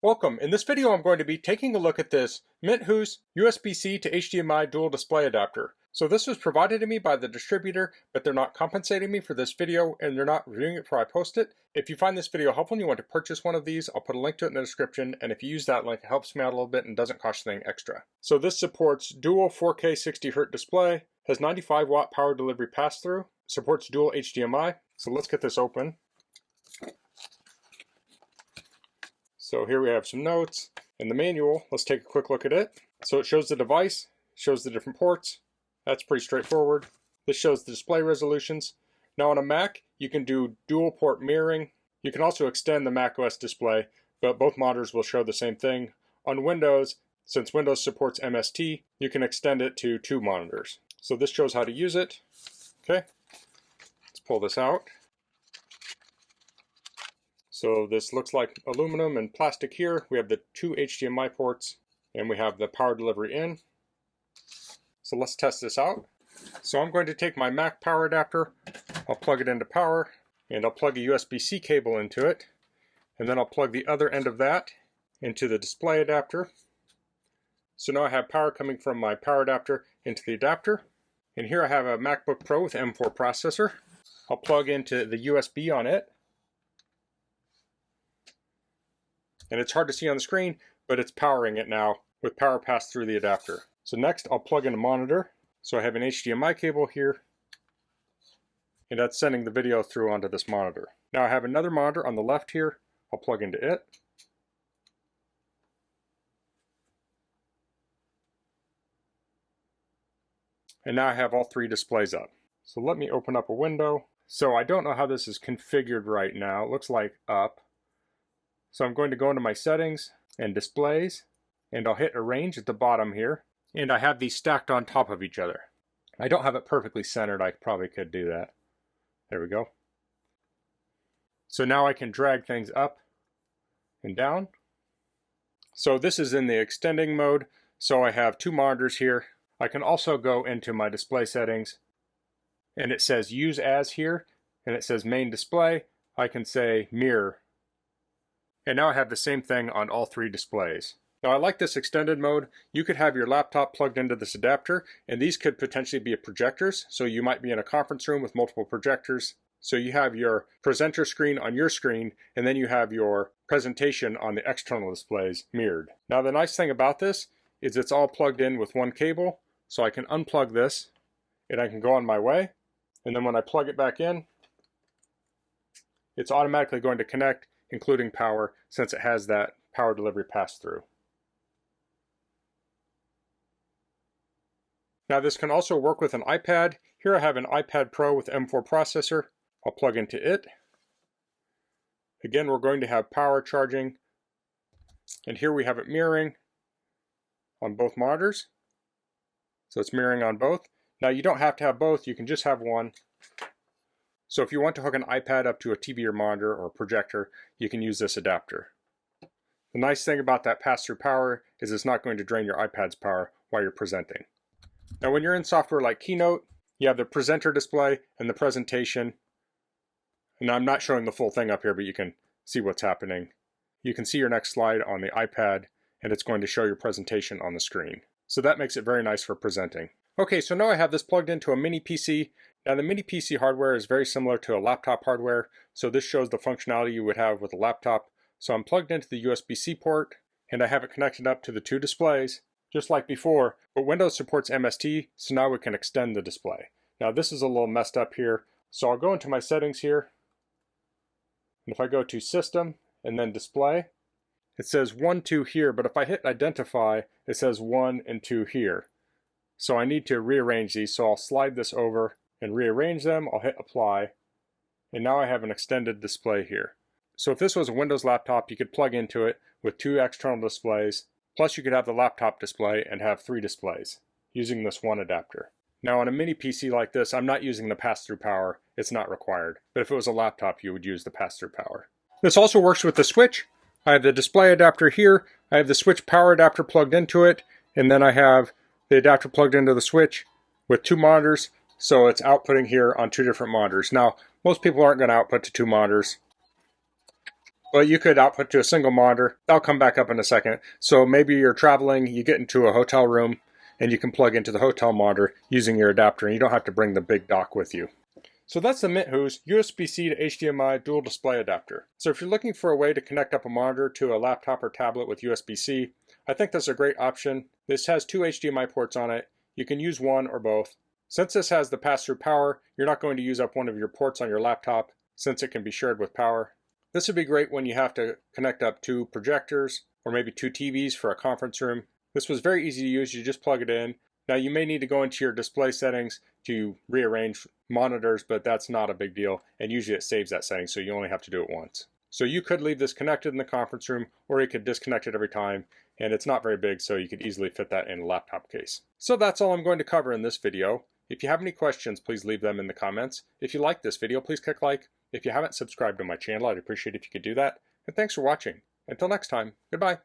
Welcome. In this video I'm going to be taking a look at this Minthouz USB-C to HDMI dual display adapter. So this was provided to me by the distributor, but they're not compensating me for this video and they're not reviewing it before I post it. If you find this video helpful and you want to purchase one of these, I'll put a link to it in the description, and if you use that link it helps me out a little bit and doesn't cost you anything extra. So this supports dual 4K 60Hz display, has 95 watt power delivery pass-through, supports dual HDMI. So let's get this open. So here we have some notes and the manual. Let's take a quick look at it. So it shows the device, shows the different ports. That's pretty straightforward. This shows the display resolutions. Now on a Mac, you can do dual port mirroring. You can also extend the Mac OS display, but both monitors will show the same thing. On Windows, since Windows supports MST, you can extend it to 2 monitors. So this shows how to use it. Okay, let's pull this out. So this looks like aluminum and plastic here. We have the 2 HDMI ports and we have the power delivery in. So let's test this out. So I'm going to take my Mac power adapter, I'll plug it into power, and I'll plug a USB-C cable into it. And then I'll plug the other end of that into the display adapter. So now I have power coming from my power adapter into the adapter. And here I have a MacBook Pro with M4 processor. I'll plug into the USB on it. And it's hard to see on the screen, but it's powering it now with power passed through the adapter. So next I'll plug in a monitor. So I have an HDMI cable here, and that's sending the video through onto this monitor. Now I have another monitor on the left here. I'll plug into it. And now I have all 3 displays up. So let me open up a window. So I don't know how this is configured right now. It looks like up. So I'm going to go into my settings and displays, and I'll hit arrange at the bottom here, and I have these stacked on top of each other. I don't have it perfectly centered. I probably could do that. There we go. So now I can drag things up and down. So this is in the extending mode. So I have 2 monitors here. I can also go into my display settings, and it says use as here, and it says main display. I can say mirror. And now I have the same thing on all 3 displays. Now I like this extended mode. You could have your laptop plugged into this adapter, and these could potentially be projectors. So you might be in a conference room with multiple projectors. So you have your presenter screen on your screen, and then you have your presentation on the external displays mirrored. Now the nice thing about this is it's all plugged in with one cable. So I can unplug this and I can go on my way. And then when I plug it back in, it's automatically going to connect, including power, since it has that power delivery pass-through. Now this can also work with an iPad. Here I have an iPad Pro with M4 processor. I'll plug into it. Again, we're going to have power charging. And here we have it mirroring on both monitors. So it's mirroring on both. Now you don't have to have both, you can just have one. So if you want to hook an iPad up to a TV or monitor or projector, you can use this adapter. The nice thing about that pass-through power is it's not going to drain your iPad's power while you're presenting. Now when you're in software like Keynote, you have the presenter display and the presentation. And I'm not showing the full thing up here, but you can see what's happening. You can see your next slide on the iPad, and it's going to show your presentation on the screen. So that makes it very nice for presenting. Okay, so now I have this plugged into a mini PC. Now the mini PC hardware is very similar to a laptop hardware, so this shows the functionality you would have with a laptop. So I'm plugged into the USB-C port, and I have it connected up to the 2 displays, just like before, but Windows supports MST, so now we can extend the display. Now this is a little messed up here, so I'll go into my settings here, and if I go to System and then Display, it says 1, 2 here, but if I hit Identify, it says 1 and 2 here. So I need to rearrange these, so I'll slide this over and rearrange them. I'll hit Apply, and now I have an extended display here. So if this was a Windows laptop, you could plug into it with 2 external displays, plus you could have the laptop display and have 3 displays using this one adapter. Now on a mini PC like this, I'm not using the pass-through power. It's not required. But if it was a laptop, you would use the pass-through power. This also works with the switch. I have the display adapter here. I have the switch power adapter plugged into it, and then I have the adapter plugged into the switch with 2 monitors, so it's outputting here on 2 different monitors. Now, most people aren't going to output to 2 monitors. Well, you could output to a single monitor. I'll come back up in a second. So maybe you're traveling, you get into a hotel room, and you can plug into the hotel monitor using your adapter, and you don't have to bring the big dock with you. So that's the Minthouz USB-C to HDMI dual display adapter. So if you're looking for a way to connect up a monitor to a laptop or tablet with USB-C, I think that's a great option. This has 2 HDMI ports on it. You can use one or both. Since this has the pass-through power, you're not going to use up one of your ports on your laptop since it can be shared with power. This would be great when you have to connect up 2 projectors or maybe 2 TVs for a conference room. This was very easy to use. You just plug it in. Now you may need to go into your display settings to rearrange monitors, but that's not a big deal, and usually it saves that setting, so you only have to do it once. So you could leave this connected in the conference room, or you could disconnect it every time, and it's not very big, so you could easily fit that in a laptop case. So that's all I'm going to cover in this video. If you have any questions, please leave them in the comments. If you like this video, please click like. If you haven't subscribed to my channel, I'd appreciate it if you could do that. And thanks for watching. Until next time, goodbye.